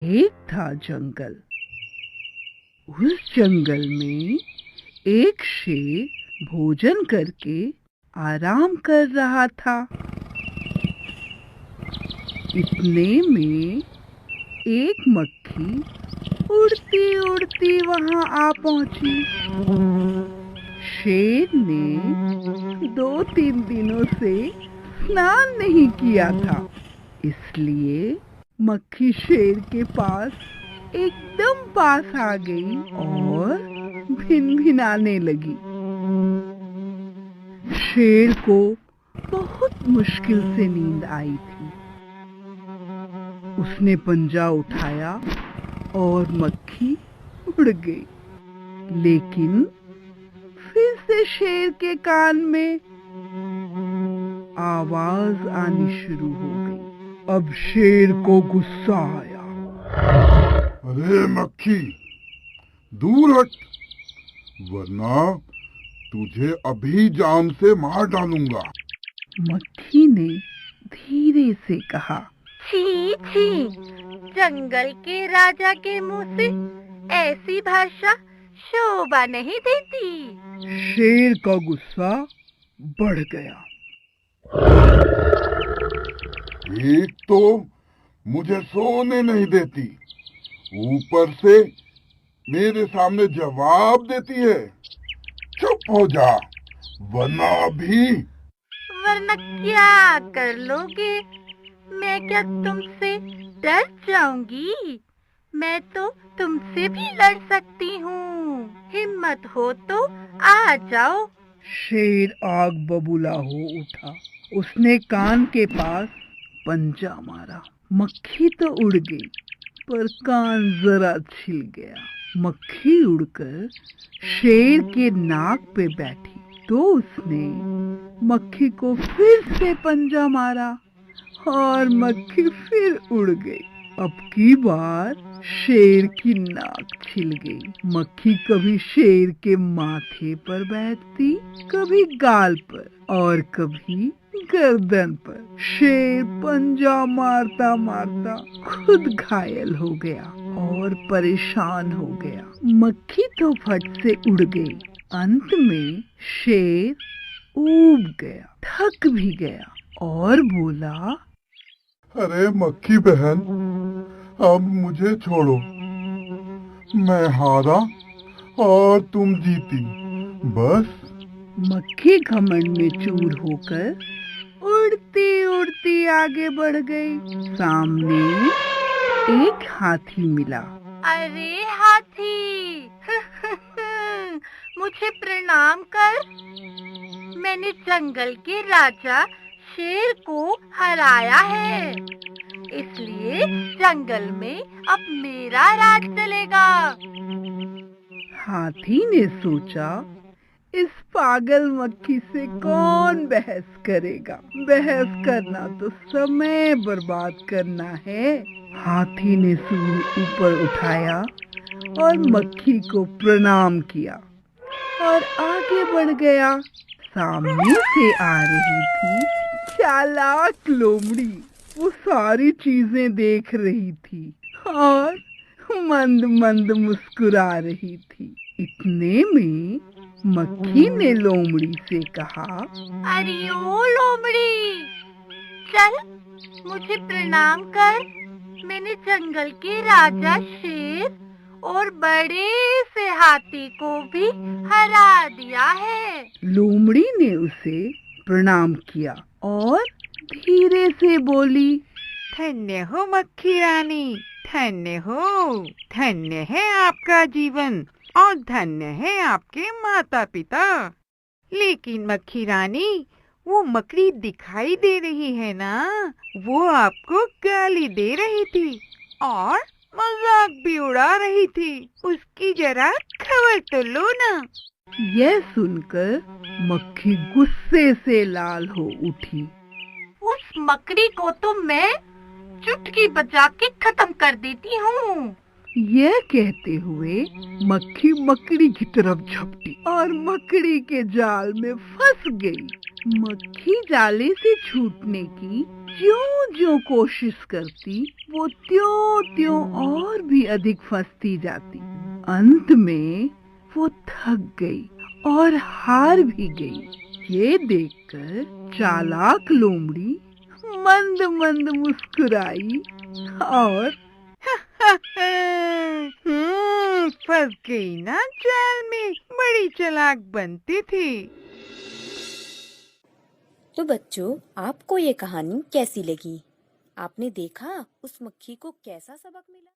एक था जंगल। उस जंगल में एक शेर भोजन करके आराम कर रहा था। इतने में एक मक्खी उड़ती उड़ती वहां आ पहुंची। शेर ने 2-3 दिनों से स्नान नहीं किया था, इसलिए मक्खी शेर के पास एकदम पास आ गई और भिनभिनाने लगी। शेर को बहुत मुश्किल से नींद आई थी। उसने पंजा उठाया और मक्खी उड़ गई। लेकिन फिर से शेर के कान में आवाज आनी शुरू हो गई। अब शेर को गुस्सा आया। अरे मक्खी, दूर हट, वरना तुझे अभी जान से मार डालूंगा। मक्खी ने धीरे से कहा, छी छी, जंगल के राजा के मुंह से ऐसी भाषा शोभा नहीं देती। शेर का गुस्सा बढ़ गया। एक तो मुझे सोने नहीं देती, ऊपर से मेरे सामने जवाब देती है। चुप हो जा, वरना क्या कर लोगे? मैं क्या तुमसे डर जाऊंगी? मैं तो तुमसे भी लड़ सकती हूँ। हिम्मत हो तो आ जाओ। शेर आग बबूला हो उठा। उसने कान के पास पंजा मारा। मक्खी तो उड़ गई, पर कान जरा छिल गया। मक्खी उड़कर शेर के नाक पे बैठी तो उसने मक्खी को फिर से पंजा मारा और मक्खी फिर उड़ गई। अब की बार शेर की नाक छिल गई। मक्खी कभी शेर के माथे पर बैठती, कभी गाल पर और कभी गर्दन पर। शेर पंजा मारता मारता खुद घायल हो गया और परेशान हो गया। मक्खी तो फट से उड़ गई। अंत में शेर ऊब गया, थक भी गया और बोला, अरे मक्खी बहन, अब मुझे छोड़ो। मैं हारा और तुम जीती, बस। मक्खी घमंड में चूर होकर उड़ती उड़ती आगे बढ़ गई। सामने एक हाथी मिला। अरे हाथी, मुझे प्रणाम कर। मैंने जंगल के राजा शेर को हराया है, इसलिए जंगल में अब मेरा राज चलेगा। हाथी ने सोचा, इस पागल मक्खी से कौन बहस करेगा? बहस करना तो समय बर्बाद करना है। हाथी ने सूंड ऊपर उठाया और मक्खी को प्रणाम किया और आगे बढ़ गया। सामने से आ रही थी चालाक लोमड़ी। वो सारी चीजें देख रही थी और मंद मंद मुस्कुरा रही थी। इतने में मक्खी ने लोमड़ी से कहा, अरे ओ लोमड़ी, चल मुझे प्रणाम कर। मैंने जंगल के राजा शेर और बड़े से हाथी को भी हरा दिया है। लोमड़ी ने उसे प्रणाम किया और धीरे से बोली, धन्य हो मक्खी रानी, धन्य हो। धन्य है आपका जीवन और धन्य है आपके माता पिता। लेकिन मक्खी रानी, वो मकड़ी दिखाई दे रही है ना? वो आपको गाली दे रही थी और मजाक भी उड़ा रही थी। उसकी जरा खबर तो लो ना। यह सुनकर मक्खी गुस्से से लाल हो उठी। उस मकड़ी को तो मैं चुटकी बजा के खत्म कर देती हूँ। यह कहते हुए मक्खी मकड़ी की तरफ झपटी और मकड़ी के जाल में फंस गई। मक्खी जाले से छूटने की ज्यों ज्यों कोशिश करती, वो त्यों त्यों अधिक फंसती जाती। अंत में वो थक गई और हार भी गई। ये देखकर चालाक लोमड़ी मंद मंद मुस्कुराई और फंस गई ना जाल में, बड़ी चालाक बनती थी। तो बच्चों, आपको ये कहानी कैसी लगी? आपने देखा उस मक्खी को कैसा सबक मिला?